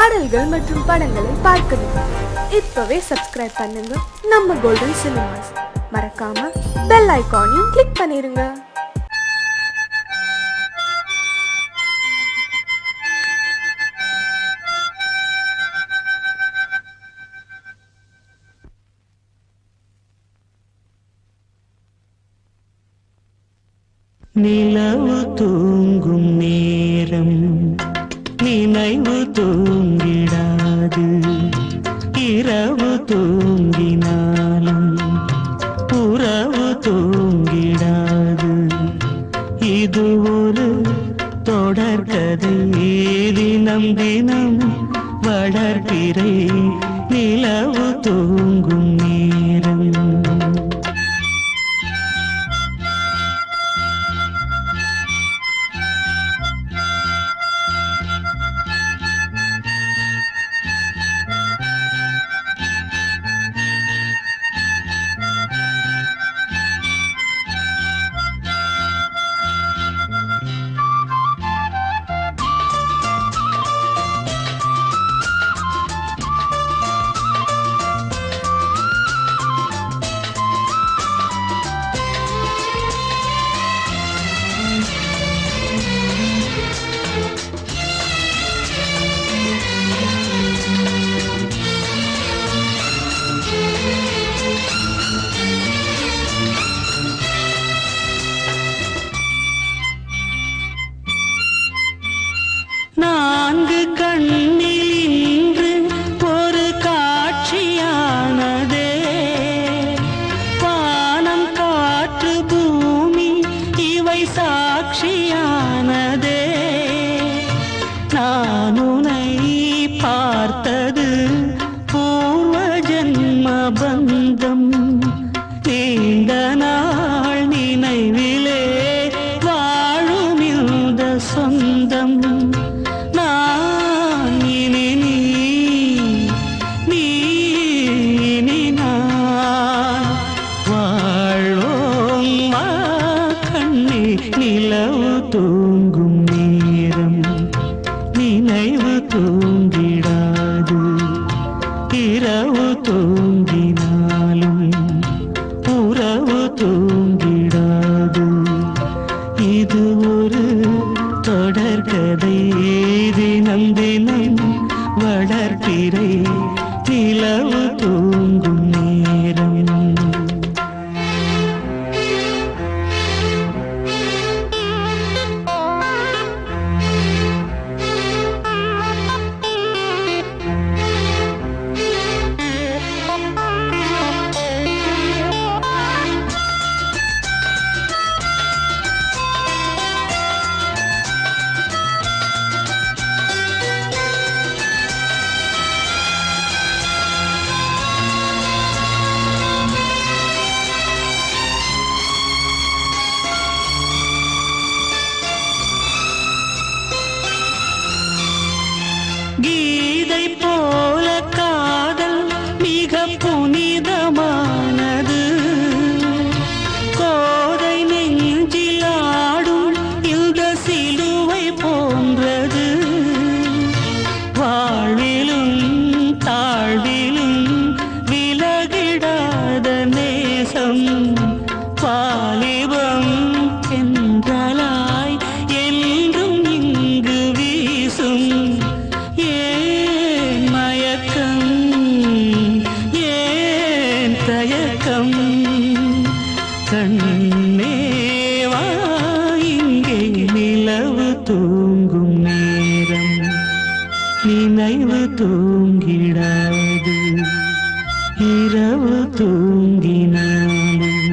பாடல்கள் மற்றும் படங்களை பார்க்கணுமா? இப்பவே சப்ஸ்கிரைப் பண்ணுங்க நம்ம கோல்டன் சினிமாஸ். மறக்காம பெல் ஐகானையும் கிளிக் பண்ணிருங்க. நிலவு தூங்கும் நேரம் நினைவு தூங்கிடாது, இரவு தூங்கினாலும் உறவு தூங்கிடாது. இது ஒரு தொடர்கதை, தினம் தினம் வளர்பிறை நிலவு தூங்கும் நேரம். நான்கு கண்ணின்று ஒரு காட்சியானதே, வானம் காற்று பூமி இவை சாட்சியானதே. நான் உன்னை பார்த்தது பூர்வ ஜன்ம பந்தம், நீண்ட நாள் நினைவிலே வாழும் இந்த சொந்தம். நிலவு தூங்கும் நேரம் நினைவு தூங்கிடாது, இரவு தூங்கினாலும் உறவு தூங்கிடாது. இது ஒரு தொடர்கதை, தினம் தினம் வளர்பிறை நிலவு தூங்கும் நேரம். கீதை போல காதல் மிக புனிதமானது, கோதை நெஞ்சில் ஆடும் இந்த சிலுவை போன்றது. வாழ்விலும் தாழ்விலும் விலகிடாத நேசம், வாலிபம் என்றலாய் என்றும் இங்கு வீசும். ஏன் மயக்கம், ஏன் தயக்கம், கண்ணேவா இங்கே நிலவு தூங்கும் நேரம் நினைவு தூங்கிடாது, இரவு தூங்கினாலும்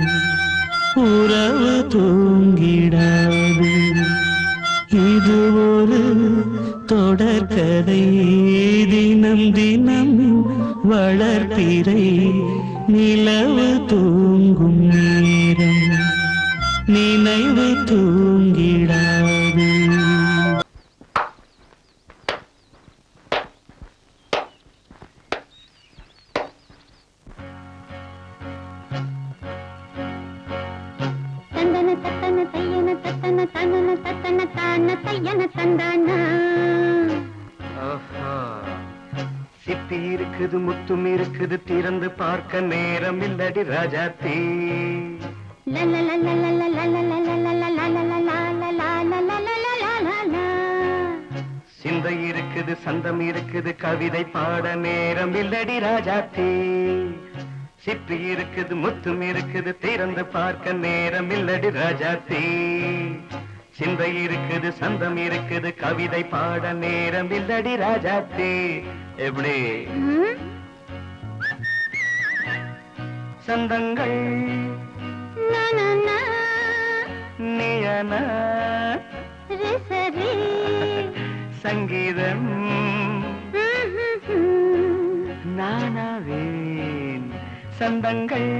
உறவு தூங்கிடாது. இது ஒரு தொடர்கதை, தினம் தினம் வளர்பிறை நிலவு தூங்கும் நேரம் நினைவு தூங்கிடாது. தந்தன தத்தன தையன தத்தன தனன தத்தன தான தையன தந்தானா சிப்பி இருக்குது முத்தும் இருக்குது திறந்து பார்க்க நேரம் இல்லடி ராஜாத்தி சிந்தை இருக்குது சந்தம் இருக்குது கவிதை பாட நேரம் இல்லடி ராஜாத்தி சிப்பி இருக்குது முத்தும் இருக்குது திறந்து பார்க்க நேரம் இல்லடி ராஜாத்தி சிந்தை இருக்குது சந்தம் இருக்குது கவிதை பாட நேரம் இல்லடி ராஜாத்தி எப்படி சந்தங்கள் நீயன சங்கீதம் நானாவேன் சந்தங்கள்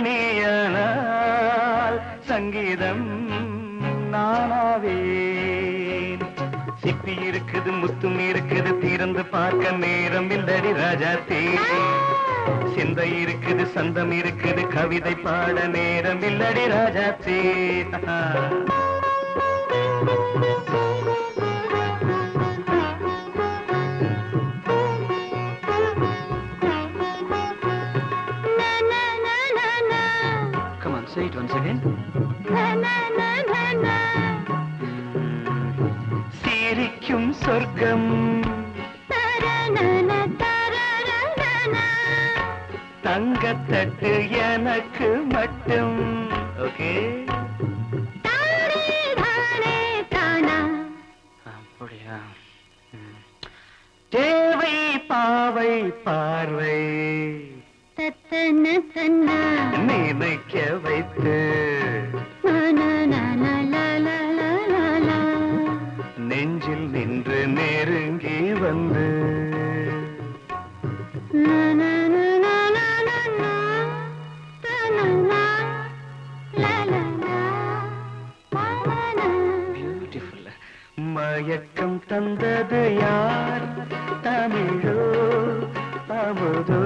நீயனால் சங்கீதம் நானாவேன் சிப்பி இருக்குது முத்தும் இருக்குது திறந்து பார்க்க நேரம் இல்லடி ராஜாத்தி சிந்தை இருக்குது சந்தம் இருக்குது கவிதை பாட நேரம் இல்லடி Rajathi Come on, say it once again. சிரிக்கும் சொர்க்கம் தங்கத்தட்டு எனக்கு மட்டும் ஓகே அப்படியா தேவை பாவை பார்வை நினைக்க வைத்து நெஞ்சில் நின்று நெருங்கி வந்து பியூட்டிஃபுல் மயக்கம் தந்தது யார் தமிழோ அமுதோ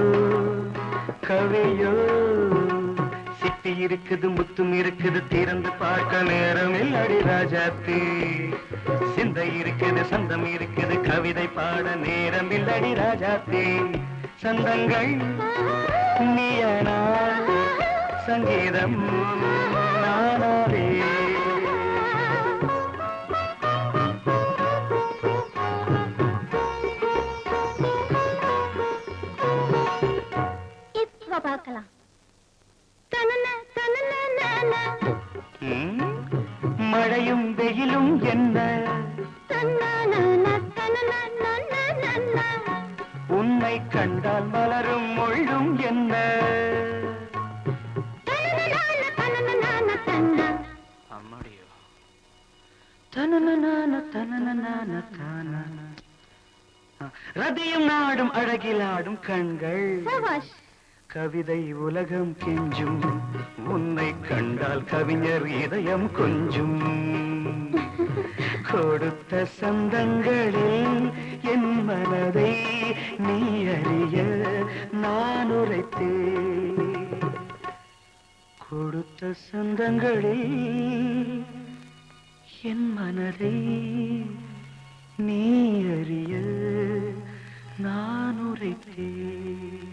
கவியோ சிப்பி இருக்குது முத்தும் இருக்குது திறந்து பார்க்க நேரம் இல்லடி ராஜாத்தி சிந்தை இருக்குது சந்தம் இருக்குது கவிதை பாட நேரம் இல்லடி ராஜாத்தி சந்தங்கள் நீயனா சங்கீதம் நானாவே பார்க்கலாம் மழையும் வெயிலும் என்ன உன்னை கண்டால் மலரும் மொழியும் என்ன அம்மாடியோ ரதியும் நாடும் அழகிலாடும் கண்கள் கவிதை உலகம் கெஞ்சும் உன்னை கண்டால் கவிஞர் இதயம் கொஞ்சும் கொடுத்த சந்தங்களில் என் மனதை நீ அறிய நான் உரைத்தேன் கொடுத்த சந்தங்களில் என் மனதை நீ அறிய நான் உரைத்தேன்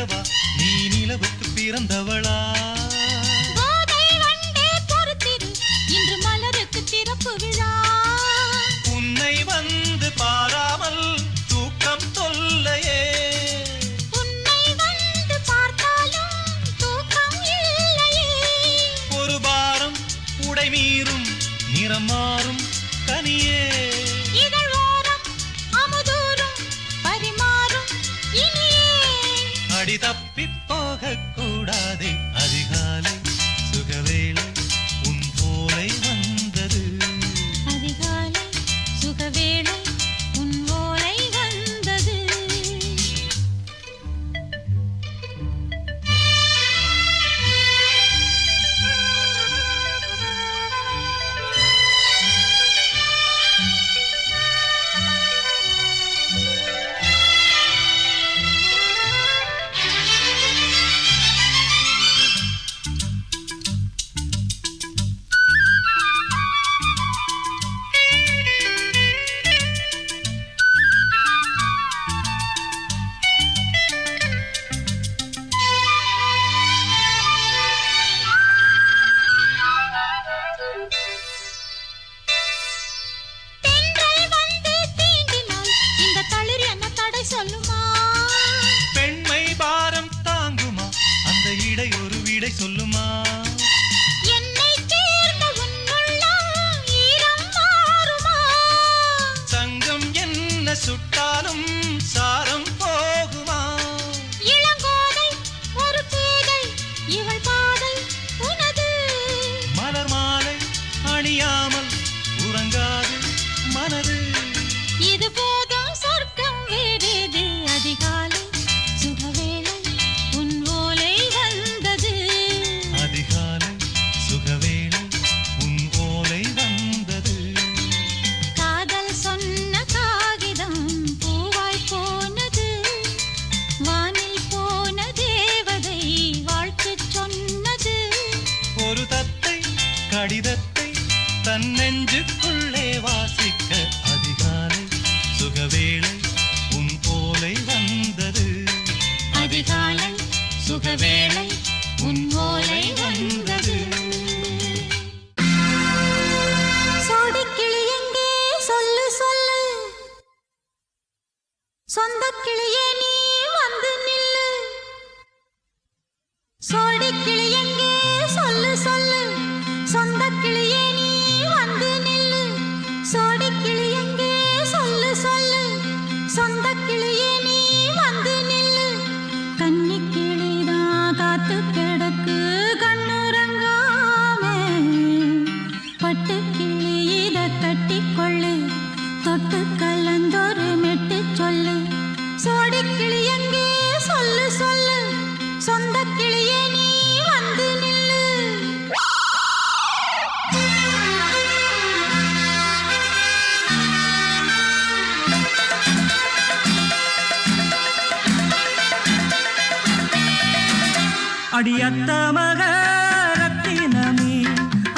வைக்கவா நீ நிலவுக்கு பிறந்தவளா கோதை வண்டே பொறுத்திரு இன்று மலருக்கு திறப்பு விழா உன்னை வந்து பாராமல் தூக்கம் தொல்லையே உன்னை வந்து பார்த்தாலும் தூக்கம் இல்லையே ஒரு பாரம் உடை மீறும் நிறம் மாறும் கனியே இதழ் ஓரம் அமுதூரும் பரிமாறும் இனியே அடி தப்பி போக கூடாதே அதிகாலை சுகவேளை உன் போலை வந்தது அதிகாலை சுகவேளை உன் ஓலை வந்தது தென்றல் வந்து தீண்டினால் இந்த தளிர் என்ன தடை சொல்லுமா பெண்மை பாரம் தாங்குமா அந்த இடை ஒரு விடை சொல்லுமா என்னை சேர்ந்த உன்னுள்ளம் ஈரம் மாறுமா சங்கம் என்ன சுட்டாலும் சாரம் போகுமா இளங்கோதை ஒரு பேதை இவள் பாதை உனது மலர் மாலை அணியாமல் உறங்காது மனது இது போதும் சொர்க்கம் வேறேது அதிகாலை சுகவேளை உன் ஓலை வந்தது அதிகாலை சுகவேளை உன் ஓலை வந்தது காதல் சொன்ன காகிதம் பூவாய் போனது வானில் போன தேவதை வாழ்த்து சொன்னது ஒரு தத்தை கடிதத்தை தன் நெஞ்சுக்குள்ளே வாசிக்க அதிகாலை சுகவேளை உன் ஓலை வந்தது அதிகாலை சுகவேளை உன் ஓலை வந்தது சோடிக்கிளி எங்கே சொல்லு சொல்லு சொந்த கிளியே நீ வந்து நில்லு சோடிக்கிளி எங்கே சொல்லு சொல்லு சொந்த கிளியே நீ வந்து நில்லு சோடிக்கிளி எங்கே சொல்லு சொல்லு சொந்த கிளியே நீ வந்து நில்லு கன்னி கிளிதான் காத்து கிடக்கு கண்ணுறங்காமே பட்டு கிளி இத கட்டிக்கொள்ளு தொட்டு கலந்தொரு மெட்டு சொல்லு சோடிக்கிளி எங்கே சொல்லு சொல்லு சொந்த கிளியே நீ வந்து நில்லு அடியத்த மக ரத்தினமே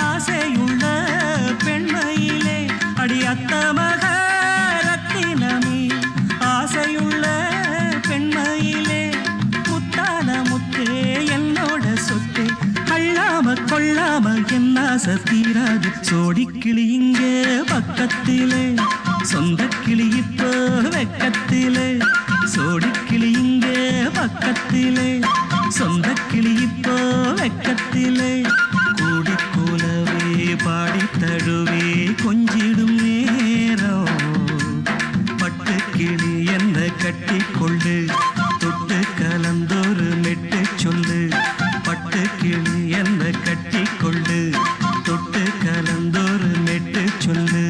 ஆசையுள்ள பெண்மையிலே அடியத்த மக ரத்தினமே ஆசையுள்ள பெண்மையிலே முத்தான முத்தே என்னோட சொத்தே அள்ளாம கொள்ளாம என்ன சத்தீராது சோடிக்கிளி இங்கே பக்கத்திலே சொந்த கிளி இப்போ வெக்கத்திலே சோடிக்கிளி இங்கே பக்கத்திலே சொந்த கிளி இப்போ வெக்கத்திலே கூடிக்கூலவே பாடி தழுவே கொஞ்சிடும் நேரம் பட்டு கிளி என்ன கட்டிக்கொள்ளு தொட்டு கலந்தொரு மெட்டு சொல்லு பட்டு கிளி என்ன கட்டிக்கொள்ளு தொட்டு கலந்தொரு மெட்டு சொல்லு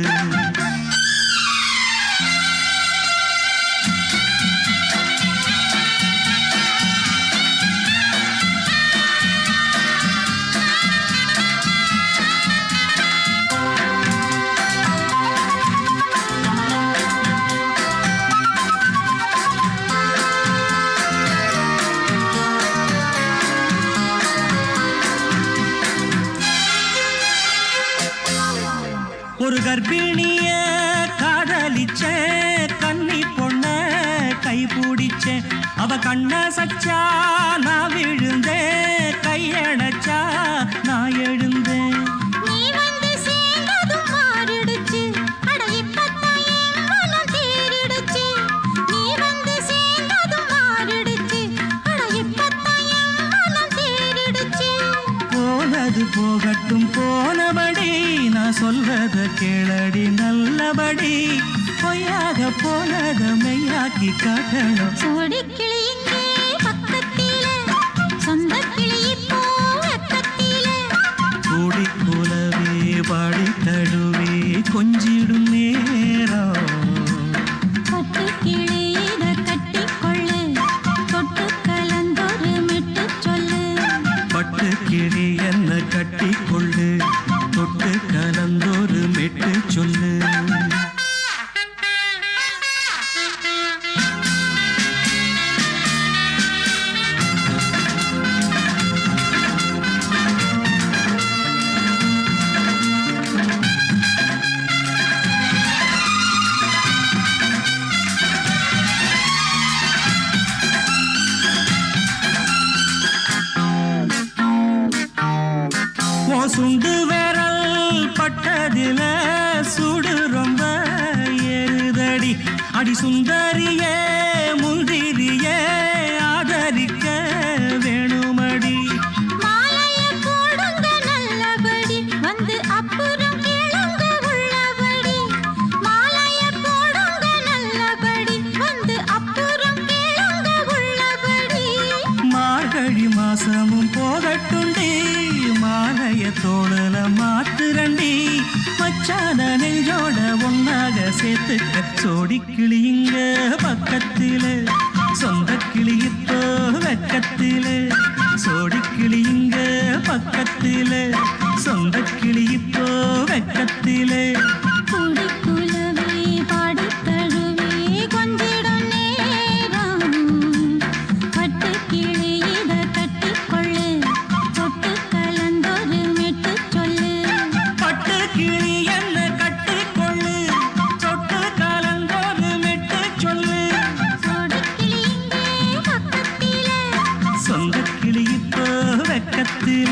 ஒரு கர்ப்பிணிய காதலிச்ச கன்னி பொண்ண கை பிடிச்ச அவ கண்ண சச்சா நான் விழுந்தேன், கையணைச்சா நான் எழுந்தேன். நீ வந்து சேர்ந்ததும் மாறிடுச்சு, அட இப்பத்தான் என் மனம் தேறிடுச்சு. நீ வந்து சேர்ந்ததும் மாறிடுச்சு, அட இப்பத்தான் என் மனம் தேறிடுச்சு. போனது போகட்டும் போனபடி, நான் சொல்றத கேளடி நல்லபடி. பொய்யாக போனத மெய்யாக்கி காட்டணும். சோடிக்கிளி இங்கே பக்கத்திலே, சொந்த கிளி இப்போ வெக்கத்திலே. கூடி கூலவே பாடி தழுவி கொஞ்சிடும் நேரம். பட்டு கிளி இத கட்டிக்கொள்ளு, தொட்டு கலந்தொரு மெட்டு சொல்லு. பட்டு கிளி என்ன கட்டிக்கொள்ளு, தொட்டு கலந்தொரு மெட்டு சொல்லு. சுண்டு விரல் பட்டதில சுடு ரொம்ப ஏறுதடி. அடி சுந்தரியே முந்திரியே ஆதரிக்க வேணுமடி. மாலைய போடுங்க நல்லபடி, வந்து அப்புறம் கேளுங்க உள்ளபடி. மாலைய போடுங்க நல்லபடி, வந்து அப்புறம் கேளுங்க உள்ளபடி. மார்கழி மாசமும் போகட்டுண்டி, மாலைய தோழல மாத்துரண்டி. மச்சான நெஞ்சோட ஒன்னாக சேர்த்துக்க. சோடி கிளிங்க பக்கத்தில, சொந்த கிளி இப்போ வெக்கத்தில. சோடி கிளிங்க பக்கத்தில, சொந்த கிளி இப்போ வெக்கத்தில. கூடி குலவி பாடி தழுவி கொஞ்சிடும் நேரம். பட்டு கிளி இத கட்டிக்கொள்ளு, தொட்டு கலந்தொரு மெட்டு சொல்லு. பட்டு கிளி என்ன கட்டிக்கொள்ளு, தொட்டு கலந்தொரு மெட்டு சொல்லு. சோடிக்கிளி இங்கே பக்கத்திலே, சொந்த கிளி இப்போ வெக்கத்தில.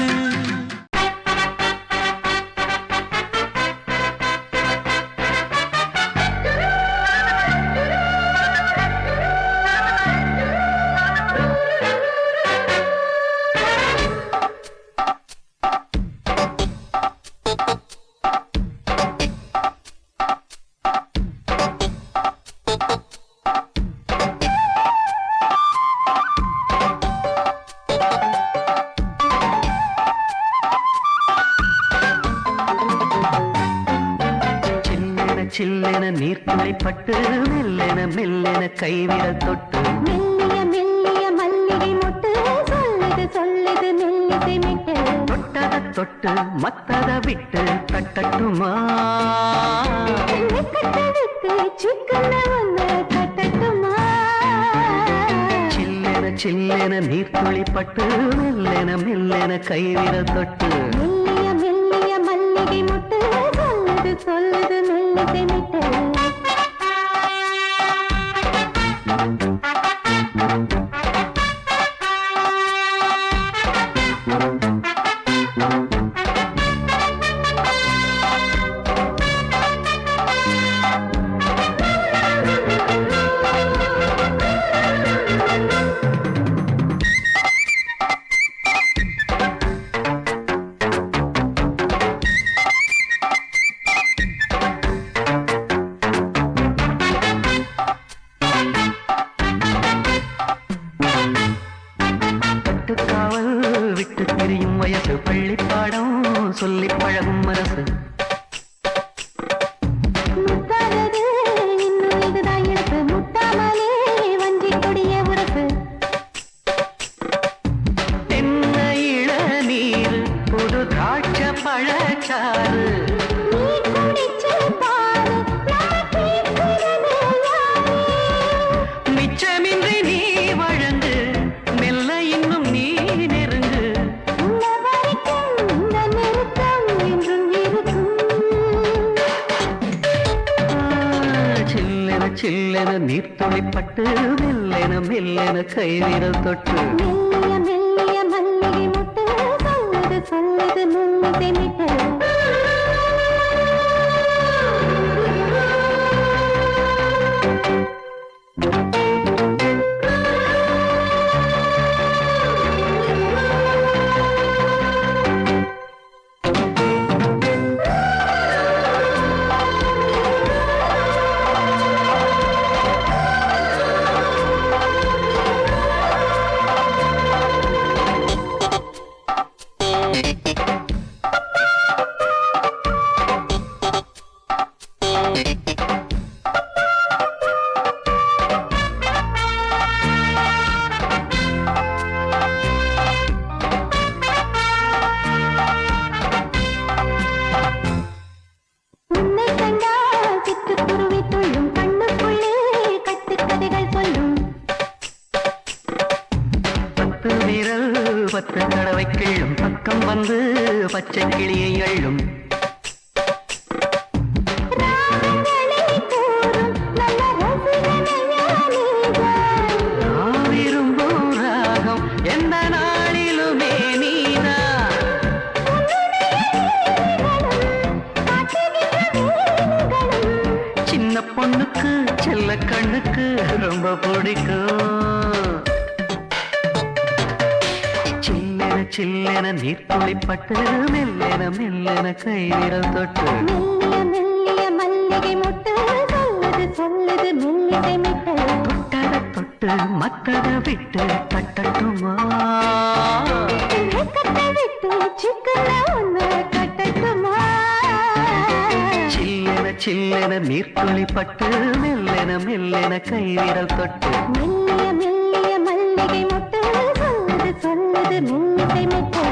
சில்லென நீர்த்துளை பட்டு மெல்லென மெல்லென கைவிரல் தொட்டு மெல்லிய மெல்லிய மல்லிகை மொட்டு சொல்லுது சொல்லுது மெல்லிசை மெட்டு. தொட்டத தொட்டு மத்தத விட்டு தட்டட்டுமா? கட்டவிட்டு சிக்கன ஒன்று கட்டட்டுமா? சில்லென சில்லென நீர்த்துளி பட்டு மெல்லென மெல்லென கைவிரல் தொட்டு மெல்லிய மெல்லிய மல்லிகை மொட்டு சொல்லுது சொல்லுது மெல்லிசை மெட்டு. காவல் விட்டு திரியும் வயசு பள்ளிப்பாடம் சொல்லி பழகும் மனசு முத்தாதது இன்னும் இதுதான் இழப்பு, முட்டாமலே வஞ்சி கொடிய உறப்பு. தென்னை இளநீர் புது திராட்சை பழச்சாறு நீ குடிச்சு பாரு, நான் கேட்கிறது யாரு? மிச்சமின்றி நீ வழங்கு மெல்ல இன்னும் நீ நெருங்கு. உள்ள வரைக்கும் இந்த நெருக்கம் என்றும் இருக்கும். கைவிரல் தொட்டு மெல்லிய மெல்லிய மல்லிகை முட்டு சொல்லுது சொல்லுது மெல்லிசை மிட்டு உன்னை கண்டால் சிட்டுக்குருவி துள்ளும் கண்ணுக்குள்ளே கட்டுக்கதைகள் சொல்லும் பத்து விரல் பத்து தடவை கிள்ளும் பக்கம் வந்து பச்சை கிளியை அள்ளும் ராகங்களை கூறும் நல்ல ரசிகனையா நீதான். நான் விரும்பும் ராகம் எந்த நாளிலுமே நீதான் சின்ன பொண்ணுக்கு செல்ல கண்ணுக்கு ரொம்ப பிடிக்கும் சில்லென சில்லென நீர்த்துளிப்பட்டு மெல்லென மெல்லென கைவிரல் தொட்டு மெல்லிய மெல்லிய மல்லிகை முட்டு சொல்லுது சொல்லுது மெல்லிசை மிட்டு தொட்டத தொட்டு மத்தத விட்டு தட்டட்டுமா கட்டை விட்டு சிக்கன ஒன்று கட்டட்டுமா சில்லென சில்லென நீர்த்துளிப்பட்டு மெல்லென மெல்லென கைவிரல் தொட்டு மெல்லிய மெல்லிய மல்லிகை முட்டு சொல்லுது சொல்லுது மெல்லிசை மிட்டு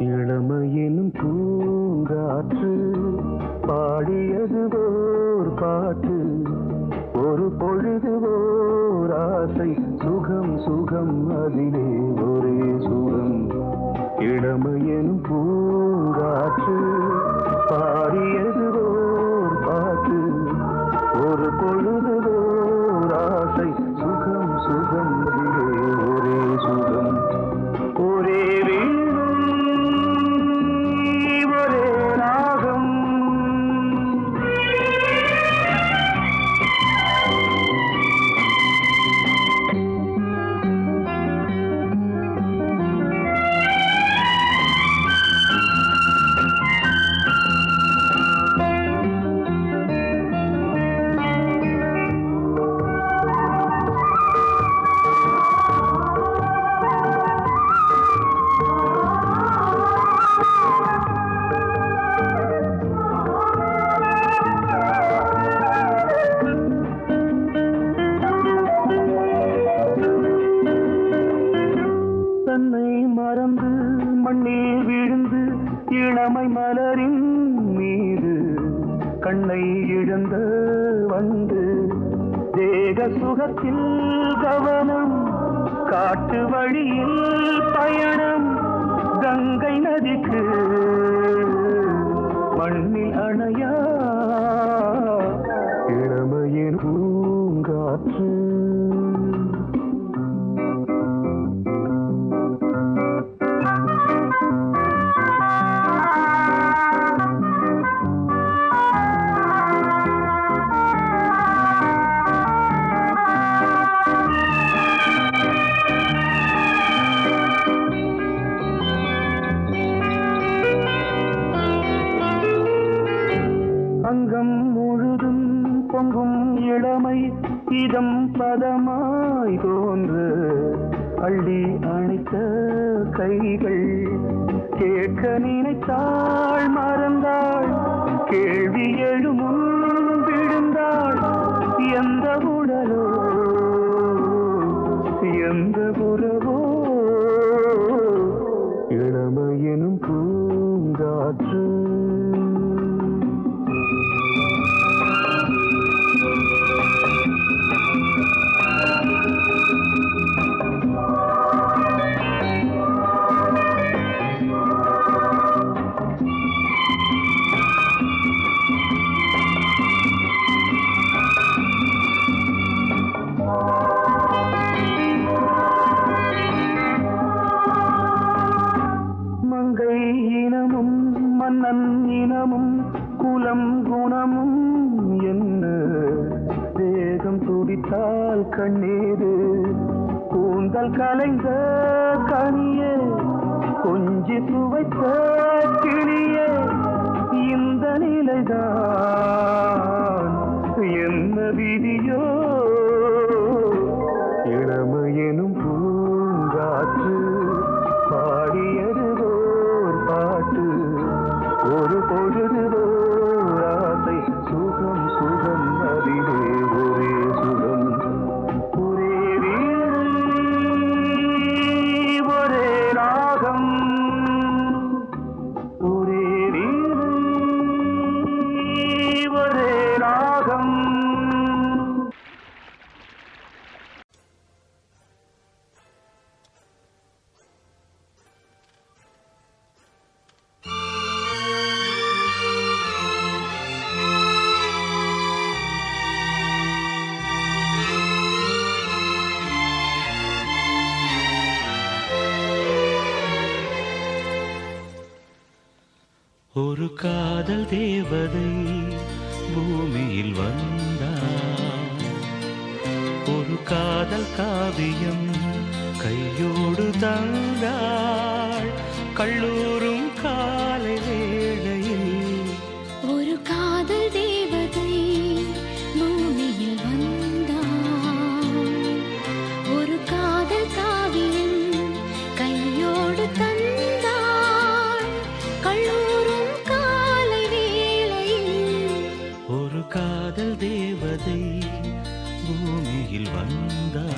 இளமையினும் பூங்காற்று பாடியது ஓர் பாட்டு ஒரு பொழுது ஓர் ஆசை சுகம் சுகம் அதிலே ஒரே சுகம் இளமையினும் பூங்காற்று பாடியது ஓர் பாட்டு ஒரு பொழுது ஓர் ஆசை சுகம் சுகம் அதிலே ஒரே சுகம் ஒரே ஒரே ராகம் தன்னை மறந்து மண்ணில் விழுந்து இளமை மலரின் மீது கண்ணை இழந்த வந்து தேக சுகத்தில் கவனம் காட்டு வழியில் பயணம் கங்கை நதிக்கு மண்ணில் அணையா இளமையின் பூங்காற்று அங்கம் முழுதும் பொங்கும் இளமை இதம் பதமாய் தோன்று அள்ளி அணைத்த கைகள் கேட்க நினைத்தாள் மறந்தாள் கேள்வி எழுமுன் விழுந்தாள் எந்த உடலோ எந்த உறவோ இளமையெனும் பூங்காற்று. மன்னன் இனமும் குலம் குணமும் என்ன தேகம் துடித்தால் கண்ணீரு கூந்தல் கலைந்த கனியே கொஞ்சி துவைத்த கிளியே இந்த நிலைதான் என்ன விதியோ இளமையெனும் பூங்காற்று பாடியதுவோர் பாட்டு ஒரு பொழுதுவோர் ஆசை சுகம் சுகம் அதிலே ஒரே சுகம் ஒரே வீடு ஒரே ராகம் ஒரே வீடு ஒரே ராகம். ஒரு காதல் தேவதை பூமியில் வந்தாள், ஒரு காதல் காவியம் கையோடு தந்தாள். கல்லூரும் காலை வேளையில் ஒரு காதல் தேவதை பூமியில் வந்தாள், ஒரு காதல் காவியம் கையோடு தந்தாள். கல்லூரும் காலை வேளையில் ஒரு காதல் தேவதை பூமியில் வந்தாள்.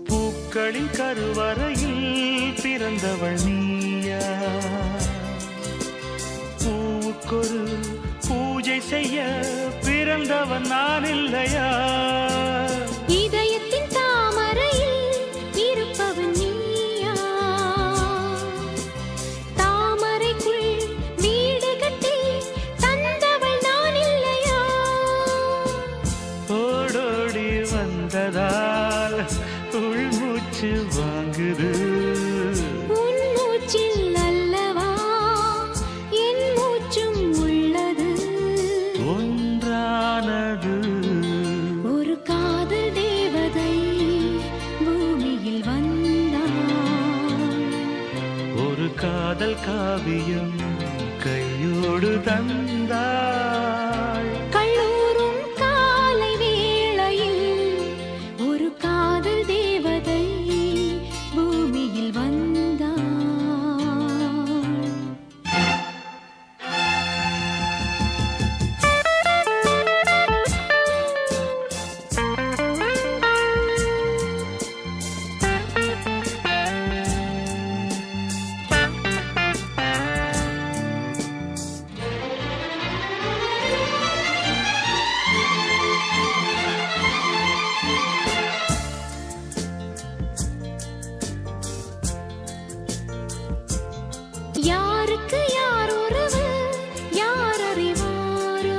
பூக்களின் கருவறையில் பிறந்தவள் நீயா, பூவுக்கொரு பூஜை செய்ய பிறந்தவன் நான் இல்லையா? இதயத்தின் தாமரையில் இருப்பவன் நீயா, தாமரைக்குள் வீடு கட்டி தந்தவள் நான் இல்லையா? ஓடோடி வந்ததால் உள்மூச்சு வாங்குது, உன் மூச்சில் அல்லவா என் மூச்சும் உள்ளது. ஒன்றானது ஒரு காதல் தேவதை பூமியில் வந்தாள், ஒரு காதல் காவியம் கையோடு தந்தாள். கல்லூரும் காலை வேளையில் ஒரு காதல் தேவதை பூமியில் வந்தாள். யாருக்கு யார் உறவு யார் அறிவாரோ,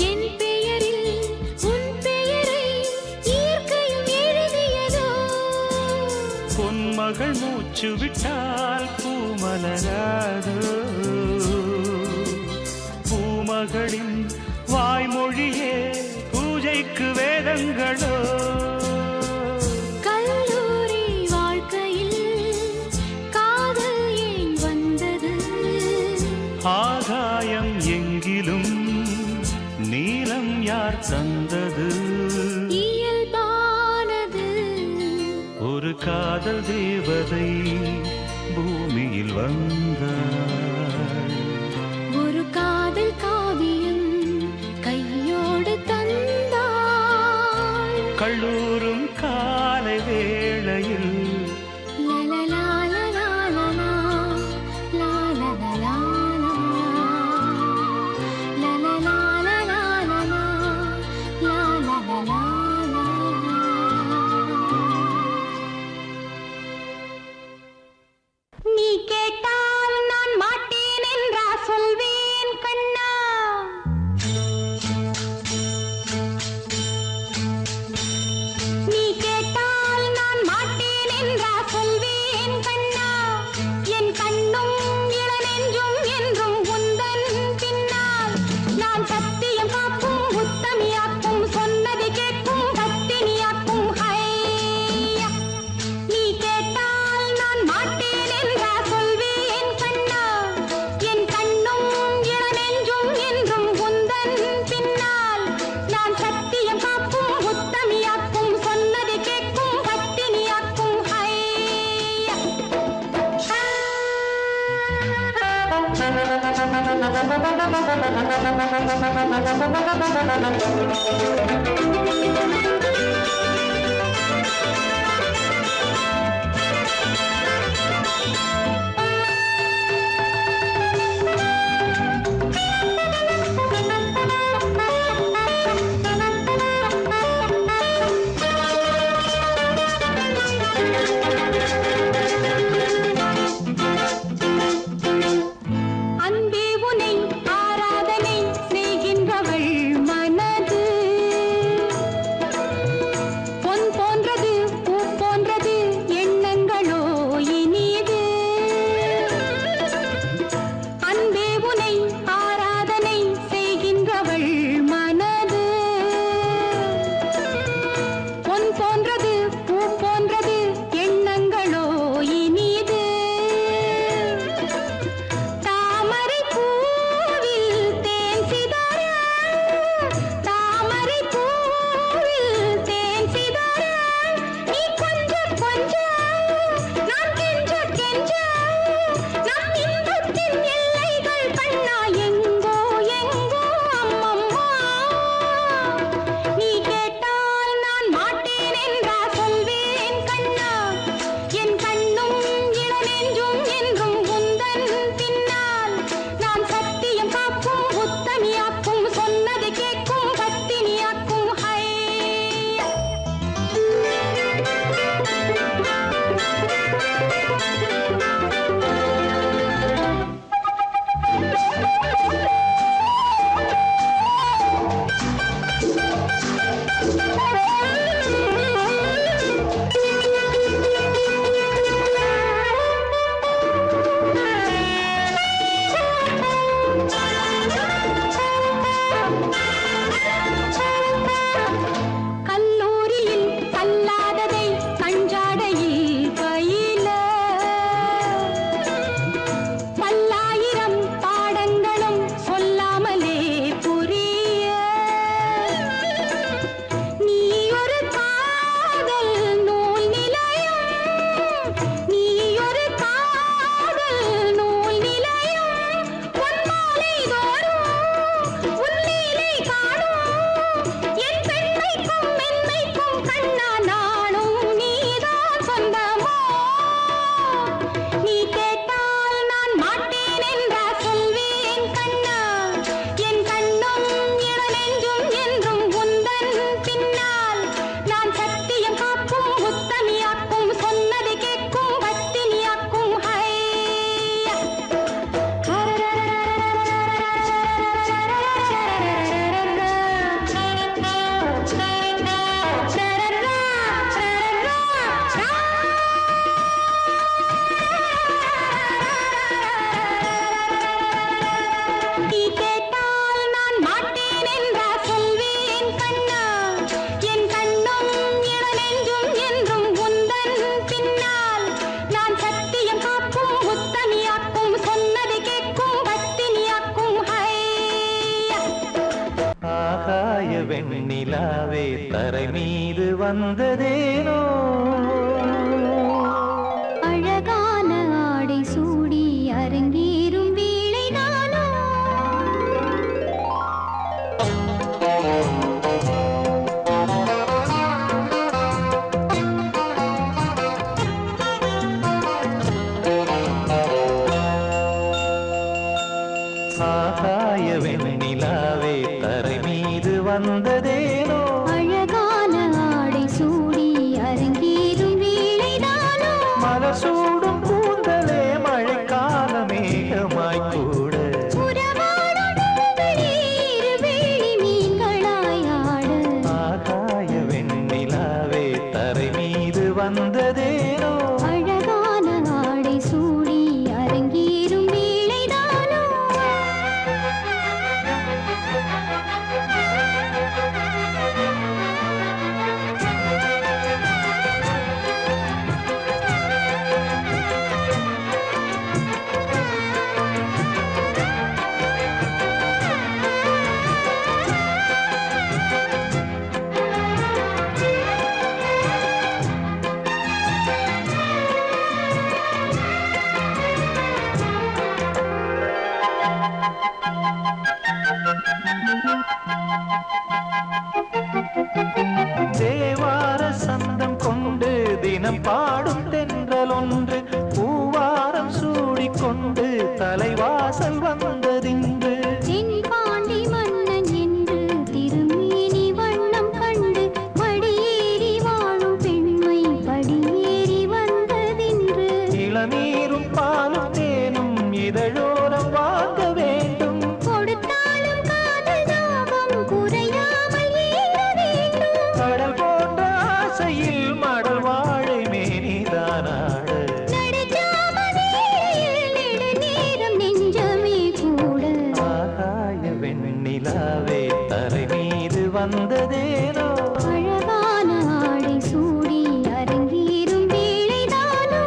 என் பெயரில் உன் பெயரை இயற்கையும் எழுதியதோ. பொன்மகள் மூச்சு விட்டால் பூமலராதோ, பூமகளின் வாய்மொழியே பூஜை பூஜைக்கு வேதங்களோ கல்லூரி வாழ்க்கையில் காதல் ஏன் வந்தது ஆகாயம் எங்கிலும் நீலம் யார் தந்தது இயல்பானது ஒரு காதல் தேவதை பூமியில் வந்தாள் ஒரு காதல் காவியம் கையோடு தந்தாள் கல்லூரும் காலை வேளையில் லலலாலலாலலா, லாலலலாலலா, லலலாலலாலலா, லாலலலாலலா. நீ கேட்டால் நான் மாட்டேன் என்றா சொல்வேன் கண்ணா நீ கேட்டால் நான் மாட்டேன் என்றா சொல்வேன் கண்ணா என் கண்ணும் இளநெஞ்சும் என்றும் உந்தன் பின்னால் நான் சத்தியம் காக்கும் உத்தமியாக்கும் சொன்னதை கேட்கும் பத்தினியாக்கும் ஹையா நீ கேட்டால் நான் மாட்டேன் என்றா சொல்வேன் கண்ணா என் கண்ணும் இளநெஞ்சும் என்றும் உந்தன் பின்னால் நான் சத்தியம் காக்கும் உத்தமியாக்கும் சொன்னதை கேட்கும் பத்தினியாக்கும் ஹையா அன்பே உனை ஆராதனை செய்கின்றவள் மனது வெண்ணிலாவே தரை மீது வந்ததேனோ அழகான ஆடை சூடி அரங்கேறும் வேளை நானோ ஆகாய வெண்ணிலாவே தரை மீது வந்ததேனோ அழகான ஆடை சூடி அரங்கேறும் வேளை நானோ மலர் சூடும் கூந்தலே மழைக்கால மேகமாய் கூட உறவாடும் உங்களே இருவேளி மீன்களாய் ஆட ஆகாய வெண்ணிலாவே தரை மீது வந்ததேனோ அழகான ஆடை சூடி அரங்கேறும் வேளை நானோ தேவார சந்தம் கொண்டு தினம் பாடும் தென்றல் ஒன்று பூவாரம் சூடிக்கொண்டு தலைவாசல் வந்ததின்று தென்பாண்டி மன்னன் என்று திருமேனி வண்ணம் கண்டு மடியேறி வாழும் பெண்மை படியேறி வந்ததின்று இளநீரும் பாலும் தேனும் இதழோரம் வாங்க வேண்டும் கொடுத்தாலும் காதல் தாபம் குறையாமல் ஏற வேண்டும் கடல் போன்ற ஆசையில் மடல் வாழை மேனிதானாட நடுச்சாமவேளையில் நெடுநேரம் நெஞ்சமே கூட ஆகாய வெண்ணிலாவே தரை மீது வந்ததேனோ அழகான ஆடை சூடி அரங்கேறும் வேளைதானோ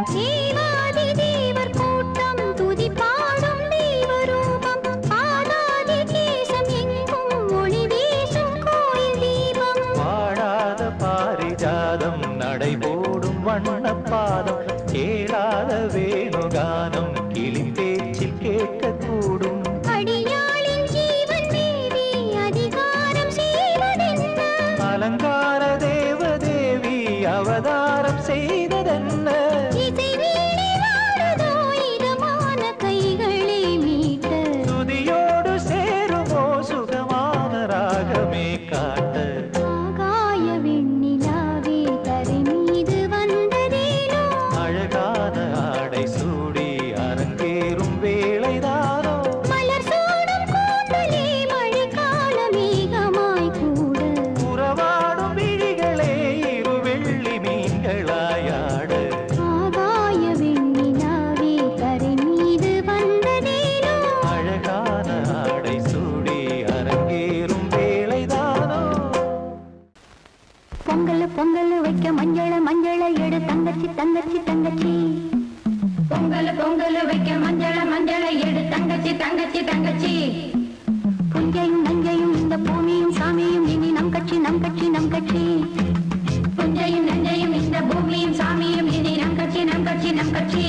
தேவாதி தேவர் கூட்டம் துதி பாடும் தெய்வரூபம் பாதாதி தேசம் எங்கும் ஒளி வீசும் கோயில் தீபம் வாழாத பாரிஜாதம் நடைபோடும் வண்ணப்பாதம் கேளாத வேணுகானம் கிளி பேச்சில் கேட்கக்கூடும் அடியாளின் ஜீவன் தேவி அதிகாரம் செய்வதென்ன அலங்கார தேவதேவி அவதாரம் செய்ததென்ன இசை வீணை வாழுதோ இதமான கைகளை மீட்ட துதியோடு சேருமோ சுகமான ராகமே காட்ட ஆகாய வெண்ணிலாவே தரை மீது வந்ததேனோ அழகான ஆடை சூடி அரங்கேறும் வேளைதானோ மலர் சூடும் கூந்தலே மழைக்கால மேகமாய் கூட உறவாடும் விழிகளே இரு வெள்ளி மீன்களாயாட ஆகாய வெண்ணிலாவே தரை மீது வந்ததேனோ அழகான ஆடை சூடி அரங்கேறும் வேளைதானோ பொங்கல் பொங்கல் வைக்க மஞ்சள மஞ்சள எடு தங்கச்சி தங்கச்சி தங்கச்சி பொங்கல் பொங்கல் வைக்க மஞ்சள மஞ்சள எடு தங்கச்சி தங்கச்சி தங்கச்சி புஞ்சையும் நஞ்சையும் இந்த பூமியும் சாமியும் இனி நம் கட்சி நம் கட்சி நம் கட்சி புஞ்சையும் நஞ்சையும் இந்த பூமியும் சாமியும் இனி நம் கட்சி நம் கட்சி நம் கட்சி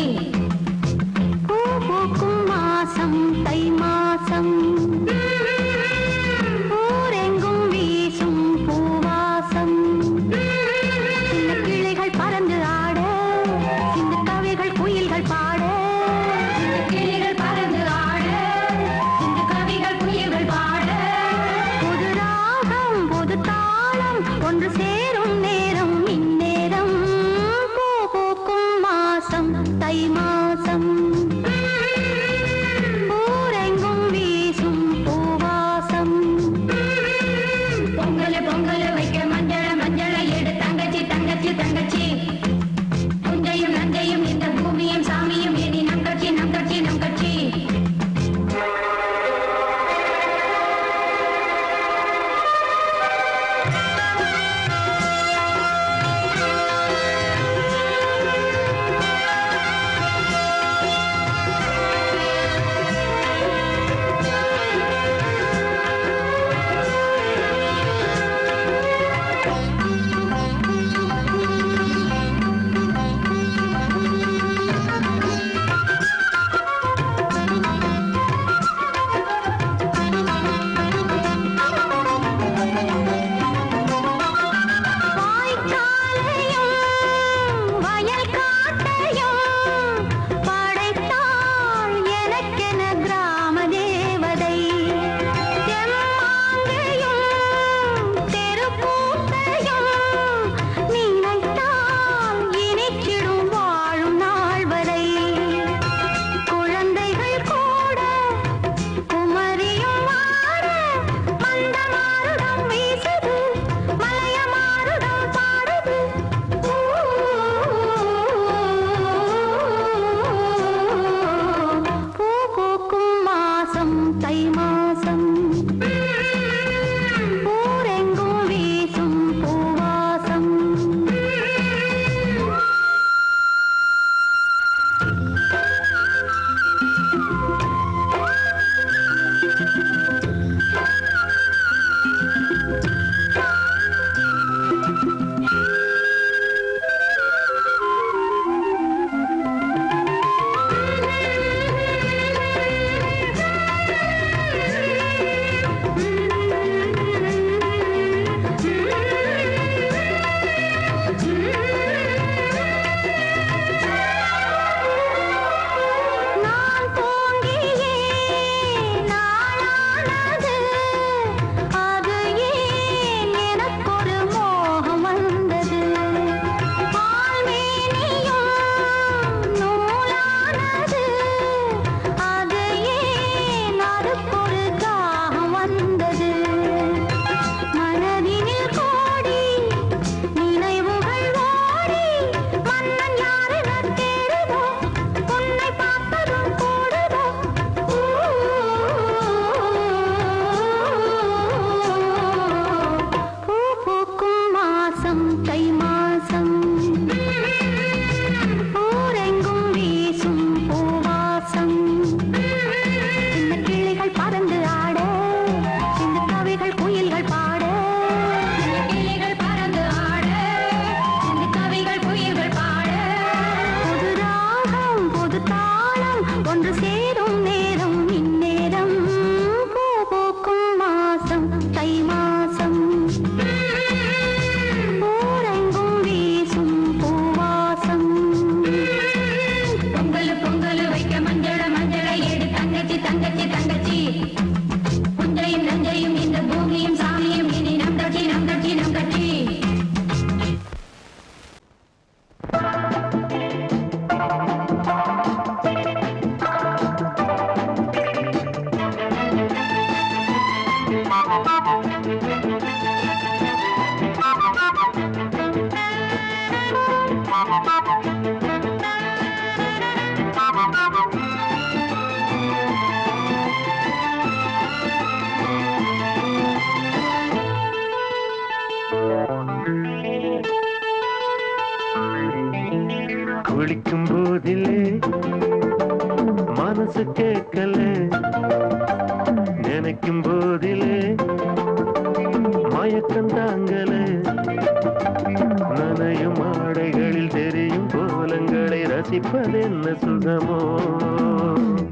பூ பூக்கும் மாசம் தை மாசம் ஊரெங்கும் வீசும் பூவாசம் சின்ன கிளைகள் பறந்து ஆட சின்ன கவிகள் குயில்கள் பாட சின்ன கிளைகள் பறந்து ஆட சின்ன கவிகள் குயில்கள் பாட புது ராகம் புது தாளம் ஒன்று சேரும் நேரம் இந்நேரம் பூ பூக்கும் மாசம் தை மாசம் ஊரெங்கும் வீசும் பூவாசம் குளிக்கும் போதிலே மனசு கேட்கல, நினைக்கும் போதிலே மயக்கம் தாங்கல, நனையும் ஆடைகளில் தெரியும் கோலங்களை ரசிப்பதென்ன சுகமோ.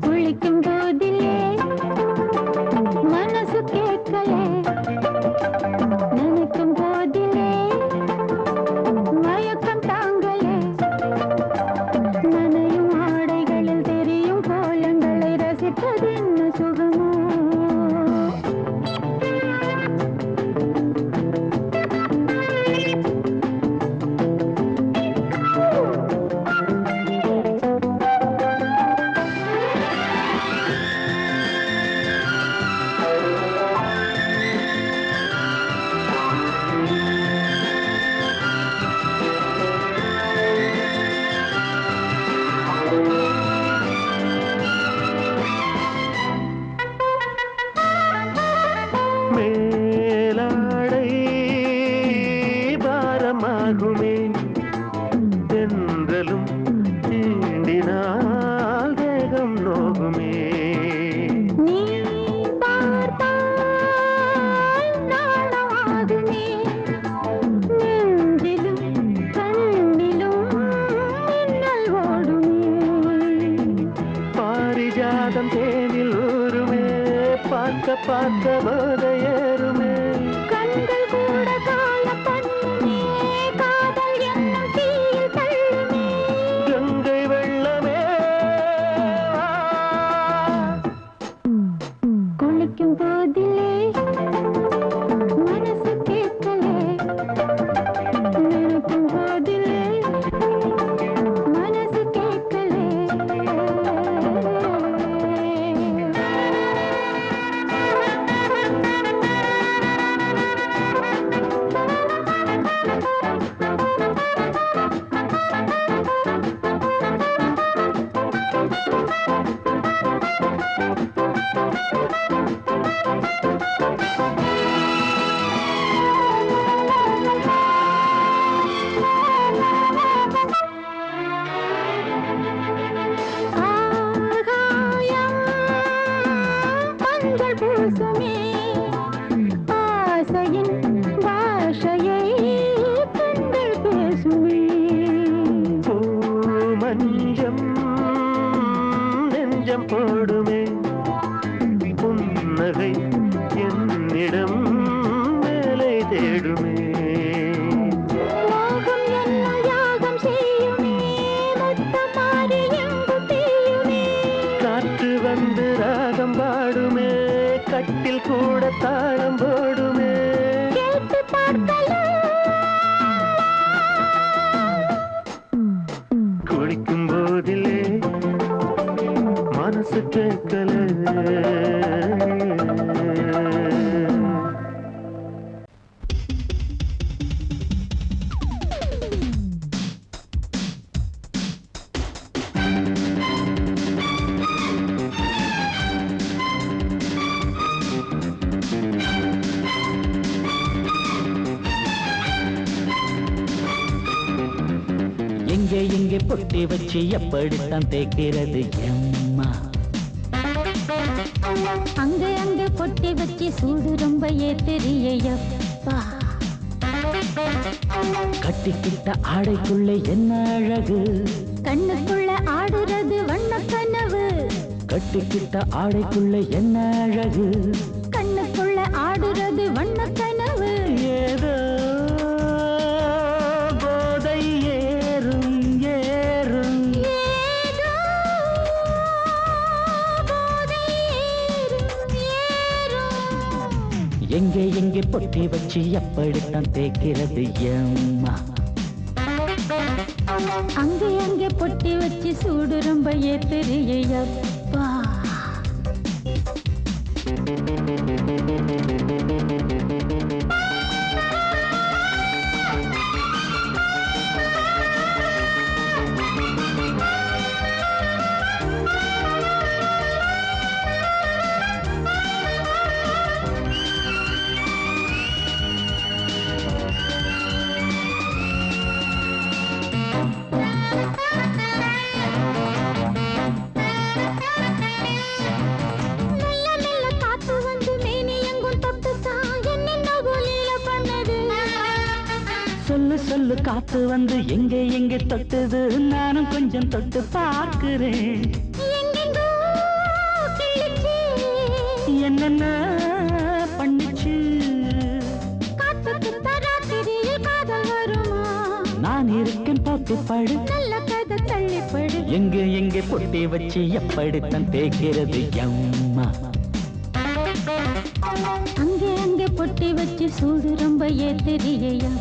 குளிக்கும் போதிலே மனசு கேட்கல, நினைக்கும் போதிலே மயக்கம் தாங்கலே, நனையும் ஆடைகளில் தெரியும் கோலங்களை ரசிப்பதென்ன சுகமோ. மேலாடை பாரமாகுமே, தென்றலும் தீண்டினால் தேகம் நோகுமே. நீ பார்த்தால் நாணமாகுமே, நெஞ்சிலும் கண்ணிலும் மின்னல் ஓடுமே. பாரிஜாதம் தேனில் ஊருமே, பார்க்க பார்க்க போதையேறுமே. கண்கள் கூட காய பண்ணுமே, காதல் என்னும் தீயில் தள்ளுமே. கங்கை வெள்ளமே குளிக்கும் போதிலே மனசு கேட்கலே, நினைக்கும் போதிலே மனசு கேட்கலே. ஆகாயம் மஞ்சள் பூசுமே, ஆசையின் பாஷையை கண்கள் பேசுமே. பூமஞ்சம் நெஞ்சம் போடுமே, புன்னகை என்னிடம் மேலே தேடுமே. மோகம் என்னும் யாகம் செய்யுமே, முத்தம் மாறி எங்கும் தீயுமே. காற்று வந்து ராகம் பாடுமே, கட்டில் கூட தாளம் போடுமே. கேட்டு பார்க்கலாம். குளிக்கும் போதிலே மனசு கேட்கல. எங்கே எங்கே பொட்டி வச்சு எப்படித்தான் தேய்க்கிறது எம்மா. அங்க அங்க பொட்டி வச்சு சூடு ரொம்ப ஏத்தெரியப்பா. கட்டிக்கிட்ட ஆடைக்குள்ளே என்ன அழகு, கண்ணுக்குள்ள ஆடுறது வண்ண கனவு. கட்டிக்கிட்ட ஆடைக்குள்ளே என்ன அழகு, கண்ணுக்குள்ள ஆடுறது வண்ண கனவு. ஏதோ போதை ஏறும் ஏறும். ஏதோ போதை ஏறும் ஏறும். எங்கே எங்கே பொட்டி வச்சு எப்படித்தான் தேய்க்கிறது எம்மா. அங்கே அங்கே பொட்டி வச்சு சூடு ரொம்ப ஏத்தெரியப்பா. சொல்லு சொல்லு காத்து வந்து எங்கே எங்கே தொட்டுது நானும் கொஞ்சம் தொட்டு பார்க்கிறேன் எங்கெங்கோ கிழிச்சு என்னென்ன பண்ணிச்சு காத்துக்கு தராத்திரியில் காதல் வருமா நான் இருக்கேன் பார்த்து படு நல்ல கதை தள்ளிப்படு எங்கே எங்கே பொட்டி வச்சு எப்படித்தான் தேய்க்கிறது அம்மா அங்கே அங்கே பொட்டி வச்சு சூடு ரொம்ப ஏத்தெரியையா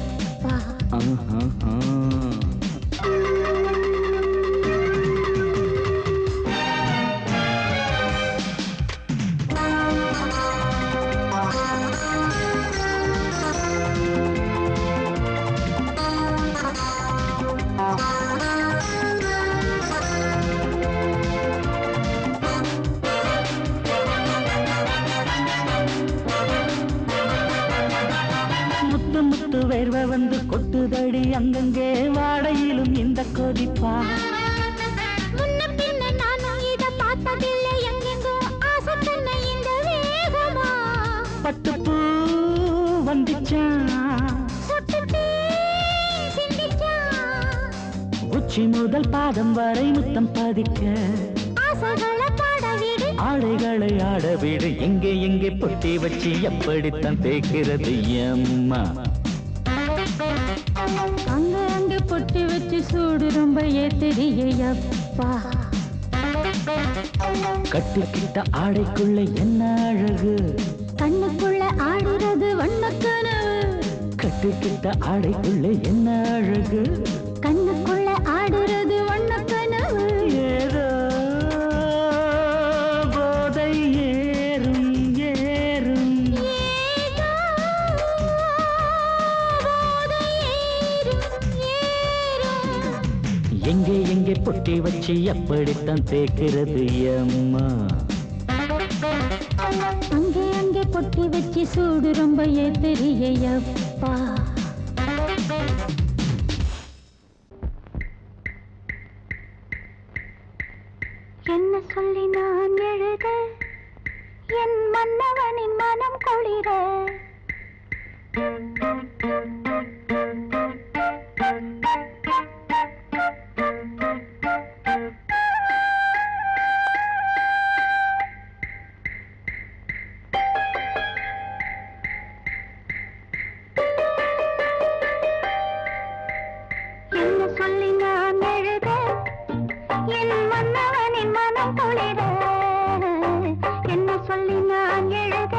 முத்து முத்து வேர்வை வந்து கொட்டுதடி அங்கங்கே வாடையிலும் இந்த கொதிப்பா முன்ன பின்ன நானும் இத பார்த்ததில்லை எங்கெங்கோ ஆசை தன்னை இந்த வேகமா பட்டுப்பூ வந்துச்சா சுட்டுட்டே சிந்திச்சா உச்சி முதல் பாதம் வரை முத்தம் பதிக்க ஆசைகளை பாட விடு ஆடைகளை ஆட வீடு எங்கே எங்கே பொட்டி வச்சு எப்படித்தான் தேய்க்கிறது அம்மா அங்க அங்க பொட்டி வச்சு சூடு ரொம்ப ஏத்தெரியப்பா கட்டிக்கிட்ட ஆடைக்குள்ள என்ன அழகு கண்ணுக்குள்ள ஆடுறது வண்ணக்கனவு கட்டிக்கிட்ட ஆடைக்குள்ள என்ன அழகு கண்ணுக்குள்ள ஆடுறது வண்ணக்கனவு ஏதோ போதை ஏறும் ஏறும் ஏதோ போதை ஏறும் ஏறும் எங்கே எங்கே பொட்டி வச்சு எப்படித்தான் தேய்க்கிறது அம்மா அங்கே அங்கே பொட்டி வச்சு சூடு ரொம்ப ஏத்தெரியப்பா என்ன சொல்லி நான் எழுத என் மன்னவனின் மனம் குளிர என்ன சொல்லி நான் எழுத என் மன்னவனின் மனம் குளிர என்ன சொல்லி நான் எழுத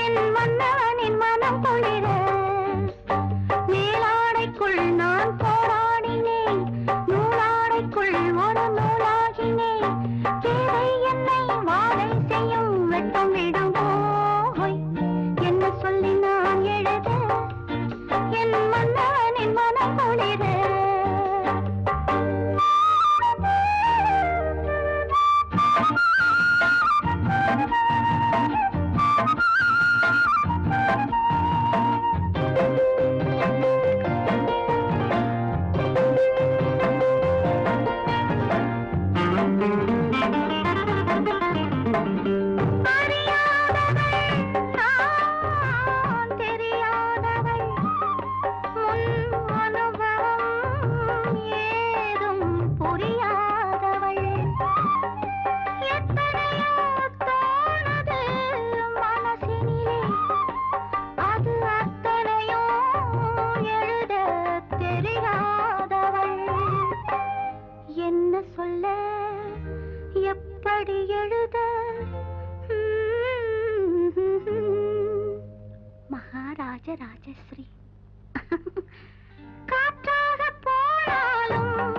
என் மன்னவனின் மனம் குளிர மேலாடைக்குள் நான் போராடினேன் நூலாடைக்குள் ஒரு நூலாகினேன் தேவை என்னை வாழை செய்யும் வெட்டம் விடும் போய் என்ன சொல்லி நான் எழுத என் மன்னவனின் மனம் குளிர நான் தெரியாதவள் முன் அனுபவம் ஏதும் புரியாதவள் எத்தனையோ தோணுது மனசினிலே அது அத்தனையோ எழுத தெரியாதவள் என்ன சொல்ல எப்படி எழுத மகாராஜ ராஜஸ்ரீ காற்றாக போனாலும்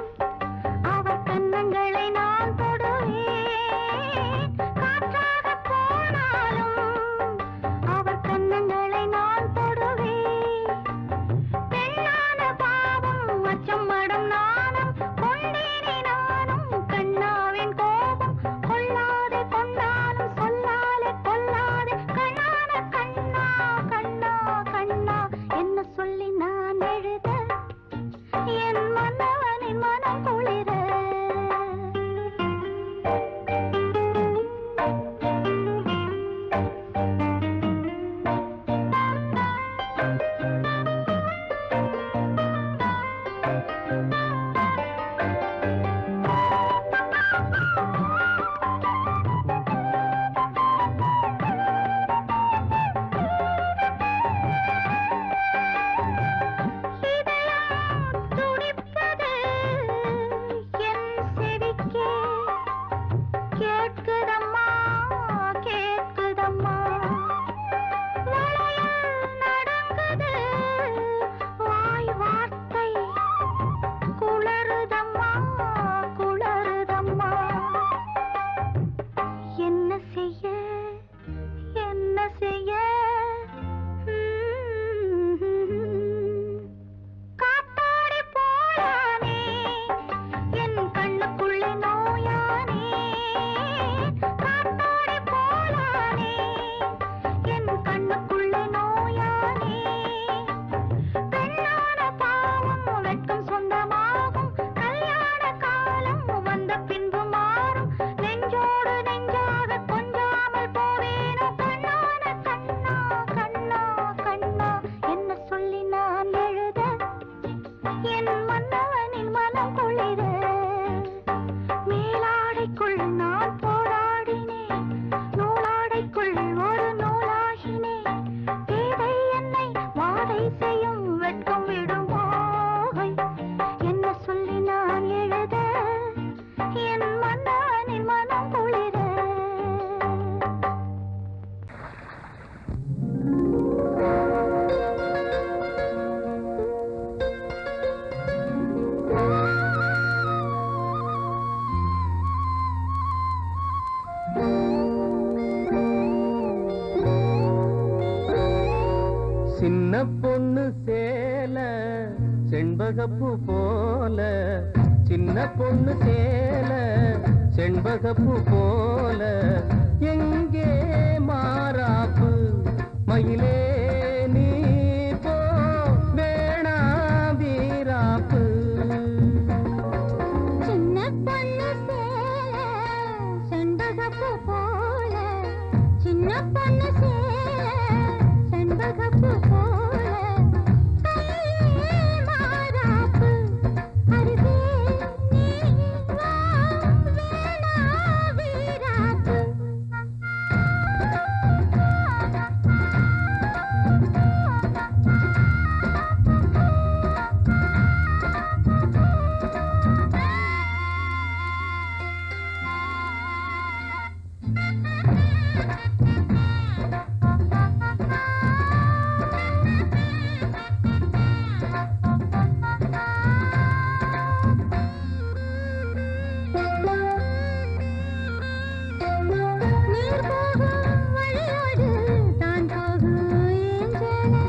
அவர் கன்னங்களை நான் தொடுவேன் காற்றாக போனாலும் அவர் கன்னங்களை நான் தொடுவேன் பெண்ணான பாவம் அச்சம் மடம் நாணம் கொண்டேனே நானும் கண்ணாவின் கோபம் கொள்ளாதே கொண்டாலும் சொல்லாலே கொல்லாதே கண்ணான கண்ணா கண்ணா கண்ணா என்ன சின்ன பொண்ணு சேல செண்பகப்பூ போல, சின்ன பொண்ணு சேல செண்பகப்பூ போல, எங்கே மாறாப்பு மயிலே நீ போ வேணா வீராப்பு. சின்ன பொண்ணு சேல செண்பகப்பூ போல, சின்ன பொண்ணு சேல செண்பகப்பூ போல, கையே மாறாப்பு அருகே நீ வா வேணா வீராப்பு. நீர் போகும் வழியோடு தான் போகும் ஏஞ்சலே,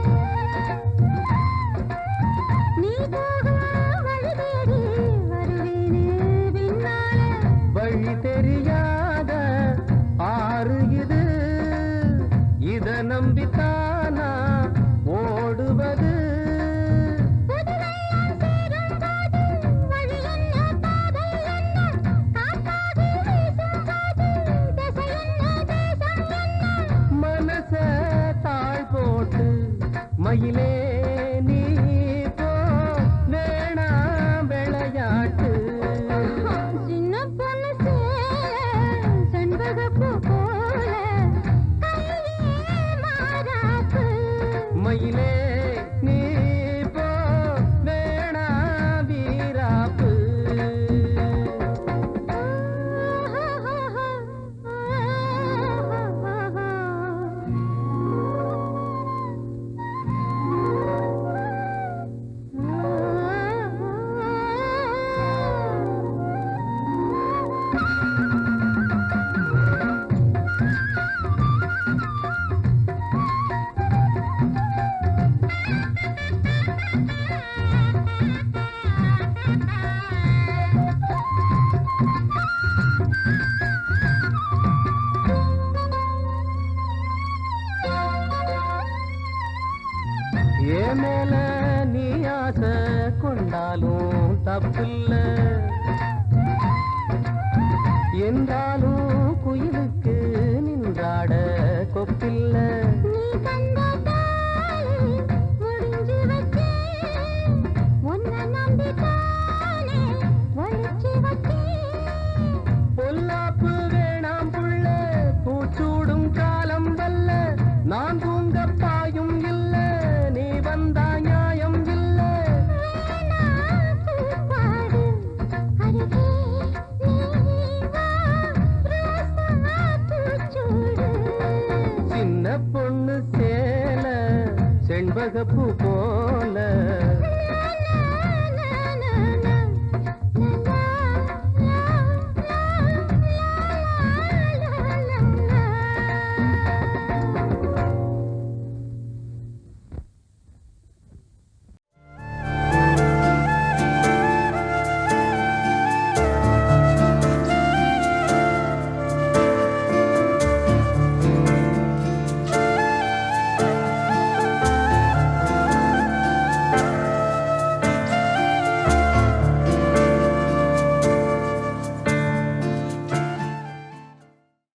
நீ போகும் வழி தேடி வருவேனே பின்னாலே. வழி தெரியாத ஆறு இது, இத நம்பித்தானா ஓடுவது. புதுவெள்ளம் சேரும் போது வழி என்ன பாதை என்ன, காற்றாகி வீசும் போது திசை என்ன தேசம் என்ன. மனச தாழ் போட்டு மயிலே நீ போ வேணா விளையாட்டு. சின்ன பொண்ணு சேல செண்பகப்பூ போல, கையே மாறாப்பு மயிலே நீ போ வேணா வீராப்பு. ஏ மேல நீ ஆசை கொண்டாலும் தப்பில்ல, என்றாலும் குயிலுக்கு நின்றாட கொப்பில்ல. நீ தந்த தாலி முடிஞ்சு வச்சேன், உன்னை நம்பித்தானே ஒளிச்சு வச்சேன். பொல்லாப்பு வேணாம் புள்ள, பூச்சூடும் காலம் வல்ல, நான் தூங்க பாயும் இல்ல, நீ வந்தா நியாயம் இல்ல. வேணா பூப்பாடு அருகே நீ வா ரோசா பூச்சூடு. சின்ன பொண்ணு சேல செண்பகப்பூ போல,